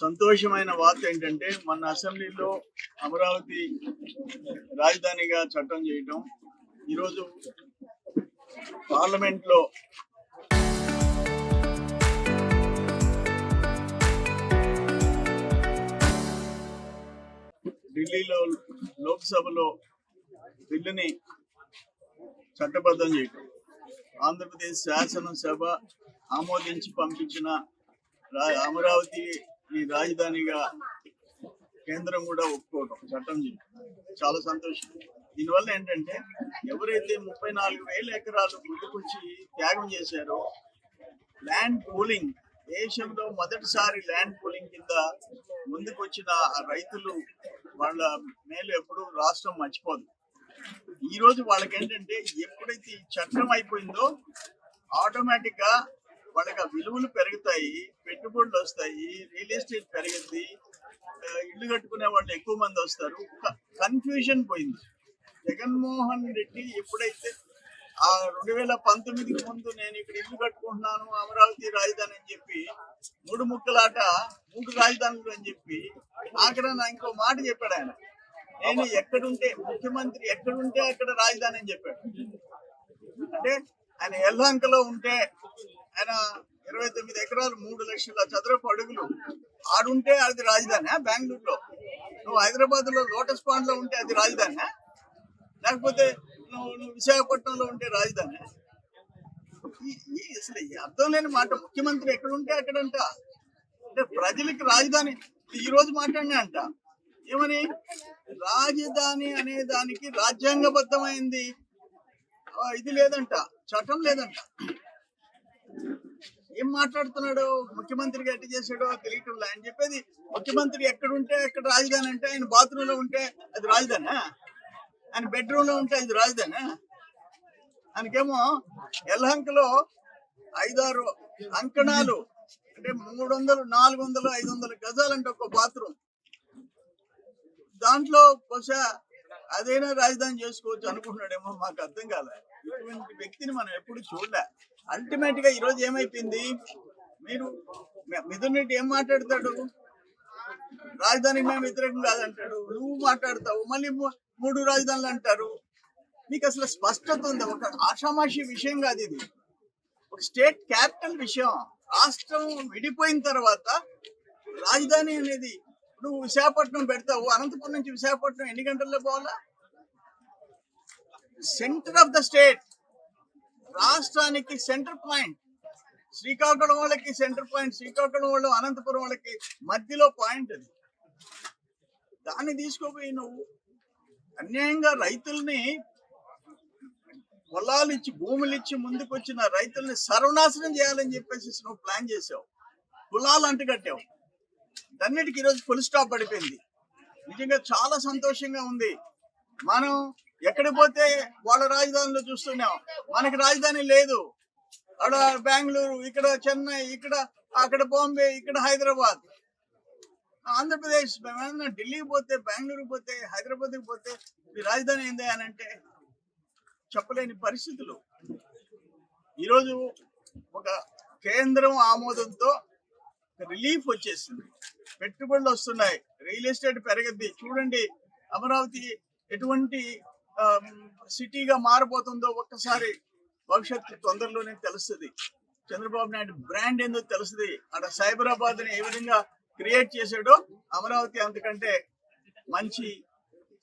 సంతోషమైన వార్త ఏంటంటే మన అసెంబ్లీలో అమరావతి రాజధానిగా చట్టం చేయటం, ఈరోజు పార్లమెంట్ లో ఢిల్లీలో లోక్సభలో బిల్లుని చట్టబద్ధం చేయటం, ఆంధ్రప్రదేశ్ శాసనసభ ఆమోదించి పంపించిన అమరావతి రాజధానిగా కేంద్రం కూడా ఒప్పుకోవడం, చట్టం చేయడం చాలా సంతోషం. దీనివల్ల ఏంటంటే ఎవరైతే 34,000 ఎకరాలు ముందుకొచ్చి త్యాగం చేశారో, ల్యాండ్ పూలింగ్ దేశంలో మొదటిసారి ల్యాండ్ పూలింగ్ కింద ముందుకొచ్చిన ఆ రైతులు వాళ్ళ మేలు ఎప్పుడు రాష్ట్రం మర్చిపోదు. ఈ రోజు వాళ్ళకి ఏంటంటే ఎప్పుడైతే ఈ చట్టం అయిపోయిందో ఆటోమేటిక్ గా వాళ్ళకి ఆ విలువలు పెరుగుతాయి, పెట్టుబడులు వస్తాయి, రియల్ ఎస్టేట్ పెరిగింది, ఇల్లు కట్టుకునే వాళ్ళు ఎక్కువ మంది వస్తారు. కన్ఫ్యూజన్ పోయింది. జగన్మోహన్ రెడ్డి ఎప్పుడైతే ఆ 2019కి ముందు నేను ఇక్కడ ఇల్లు కట్టుకుంటున్నాను అమరావతి రాజధాని అని చెప్పి 3 ముక్కలాట 3 రాజధానులు అని చెప్పి ఆఖరణ ఇంకో మాట చెప్పాడు ఆయన, నేను ఎక్కడుంటే ముఖ్యమంత్రి ఎక్కడుంటే అక్కడ రాజధాని అని చెప్పాడు. అంటే ఆయన యలహంకలో ఉంటే ఆయన 29 ఎకరాలు 3 లక్షల చదరపు అడుగులు ఆడుంటే అది రాజధాని. బెంగళూరులో నువ్వు హైదరాబాద్ లో లోటస్ పాండ్ లో ఉంటే అది రాజధాని, లేకపోతే నువ్వు విశాఖపట్నంలో ఉంటే రాజధాని. అసలు అర్థం లేని మాట. ముఖ్యమంత్రి ఎక్కడుంటే అక్కడంట. అంటే ప్రజలకి రాజధాని ఈ రోజు మాట్లాడినా అంట ఏమని, రాజధాని అనే దానికి రాజ్యాంగబద్ధమైంది ఇది లేదంట, చట్టం లేదంట. ఏం మాట్లాడుతున్నాడో, ముఖ్యమంత్రికి ఎట్టి చేసాడో తెలియటం లే. ఆయన చెప్పేది ముఖ్యమంత్రి ఎక్కడుంటే అక్కడ రాజధాని అంటే ఆయన బాత్రూమ్ లో ఉంటే అది రాజధానా, ఆయన బెడ్రూమ్ లో ఉంటే అది రాజధానా. ఆయనకేమో యలహంకలో 5-6 అంకణాలు అంటే 300, 400, 500 గజాలంటే ఒక బాత్రూమ్. దాంట్లో బహుశా అదైనా రాజధాని చేసుకోవచ్చు అనుకుంటున్నాడేమో, మాకు అర్థం కాలే. ఇటువంటి వ్యక్తిని మనం ఎప్పుడు చూడలే. అల్టిమేట్ గా ఈరోజు ఏమైపోయింది, మీరు మిథున్ రెడ్డి ఏం మాట్లాడతాడు, రాజధానికి మేము వ్యతిరేకం కాదంటాడు, నువ్వు మాట్లాడతావు, మళ్ళీ 3 రాజధానులు అంటారు. మీకు అసలు స్పష్టత ఉంది. ఒక ఆషామాషి విషయం కాదు ఇది, ఒక స్టేట్ క్యాపిటల్ విషయం. రాష్ట్రం విడిపోయిన తర్వాత రాజధాని అనేది, నువ్వు విశాఖపట్నం పెడతావు, అనంతపురం నుంచి విశాఖపట్నం ఎన్ని గంటల్లో పోవాలా? సెంటర్ ఆఫ్ ద స్టేట్, రాష్ట్రానికి సెంటర్ పాయింట్. శ్రీకాకుళం వాళ్ళకి సెంటర్ పాయింట్, శ్రీకాకుళం వాళ్ళు అనంతపురం వాళ్ళకి మధ్యలో పాయింట్ అది. దాన్ని తీసుకోపోయి నువ్వు అన్యాయంగా రైతుల్ని, పొలాలు ఇచ్చి భూములు ఇచ్చి ముందుకు వచ్చిన రైతుల్ని సర్వనాశనం చేయాలని చెప్పేసి నువ్వు ప్లాన్ చేసావు, కులాలు అంటుకట్టావు. అన్నిటికీ ఈరోజు ఫుల్ స్టాప్ పడిపోయింది. నిజంగా చాలా సంతోషంగా ఉంది. మనం ఎక్కడికి పోతే వాళ్ళ రాజధానిలో చూస్తున్నాం, మనకి రాజధాని లేదు. అక్కడ బెంగళూరు, ఇక్కడ చెన్నై, ఇక్కడ అక్కడ బాంబే, ఇక్కడ హైదరాబాద్. ఆంధ్రప్రదేశ్ ఢిల్లీకి పోతే, బెంగళూరుకి పోతే, హైదరాబాద్కి పోతే మీ రాజధాని ఏంది అని అంటే చెప్పలేని పరిస్థితులు. ఈరోజు ఒక కేంద్రం ఆమోదంతో రిలీఫ్ వచ్చేసింది, పెట్టుబడులు వస్తున్నాయి, రియల్ ఎస్టేట్ పెరగద్ది. చూడండి అమరావతి ఎటువంటి సిటీగా మారిపోతుందో ఒక్కసారి భవిష్యత్తు తొందరలోనే తెలుస్తుంది. చంద్రబాబు నాయుడు బ్రాండ్ ఏందో తెలుస్తుంది. అక్కడ సైబరాబాద్ ని ఏ విధంగా క్రియేట్ చేశాడో అమరావతి అంతకంటే మంచి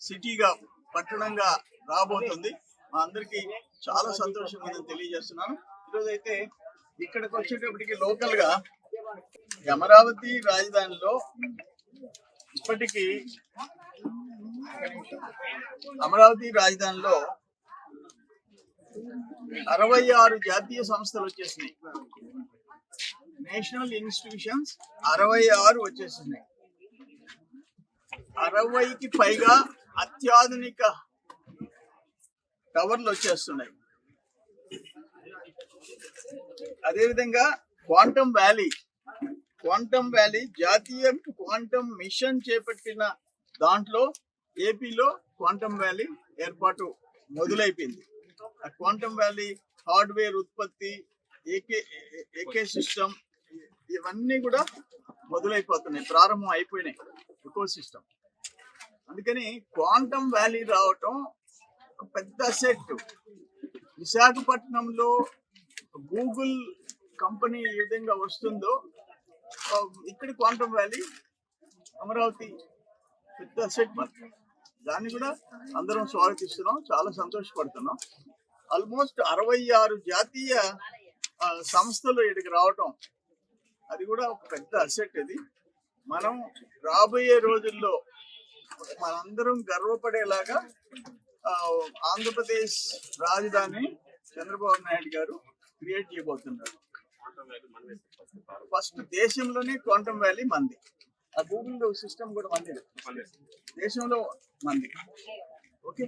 సిటీగా, పట్టణంగా రాబోతుంది. మా అందరికి చాలా సంతోషం ఉందని తెలియజేస్తున్నాను. ఈరోజు అయితే ఇక్కడికి వచ్చేటప్పటికి లోకల్ గా అమరావతి రాజధానిలో ఇప్పటికీ అమరావతి రాజధానిలో 66 జాతీయ సంస్థలు వచ్చేసినాయి. నేషనల్ ఇన్స్టిట్యూషన్స్ 66 వచ్చేసినాయి. 60కి పైగా అత్యాధునిక టవర్లు వచ్చేస్తున్నాయి. అదేవిధంగా క్వాంటమ్ వ్యాలీ జాతీయ క్వాంటమ్ మిషన్ చేపట్టిన దాంట్లో ఏపీలో క్వాంటమ్ వ్యాలీ ఏర్పాటు మొదలైపోయింది. ఆ క్వాంటమ్ వ్యాలీ హార్డ్వేర్ ఉత్పత్తి, ఏకే సిస్టమ్, ఇవన్నీ కూడా మొదలైపోతున్నాయి, ప్రారంభం అయిపోయినాయి ఎకో సిస్టమ్. అందుకని క్వాంటమ్ వ్యాలీ రావటం ఒక పెద్ద అసెట్. విశాఖపట్నంలో గూగుల్ కంపెనీ ఏ విధంగా వస్తుందో ఇక్కడ క్వాంటమ్ వ్యాలీ అమరావతి పెద్ద అసెట్ మనకి. దాన్ని కూడా అందరం స్వాగతిస్తున్నాం, చాలా సంతోషపడుతున్నాం. ఆల్మోస్ట్ 66 జాతీయ సంస్థలు ఇక్కడికి రావటం, అది కూడా ఒక పెద్ద అసెట్. ఇది మనం రాబోయే రోజుల్లో మనందరం గర్వపడేలాగా ఆంధ్రప్రదేశ్ రాజధాని చంద్రబాబు నాయుడు గారు క్రియేట్ చేయబోతున్నారు. ఫస్ట్ దేశంలోనే క్వాంటమ్ వ్యాలీ మంది. ఆ గూగుల్ సిస్టమ్ కూడా మంది, దేశంలో మంది. ఓకే.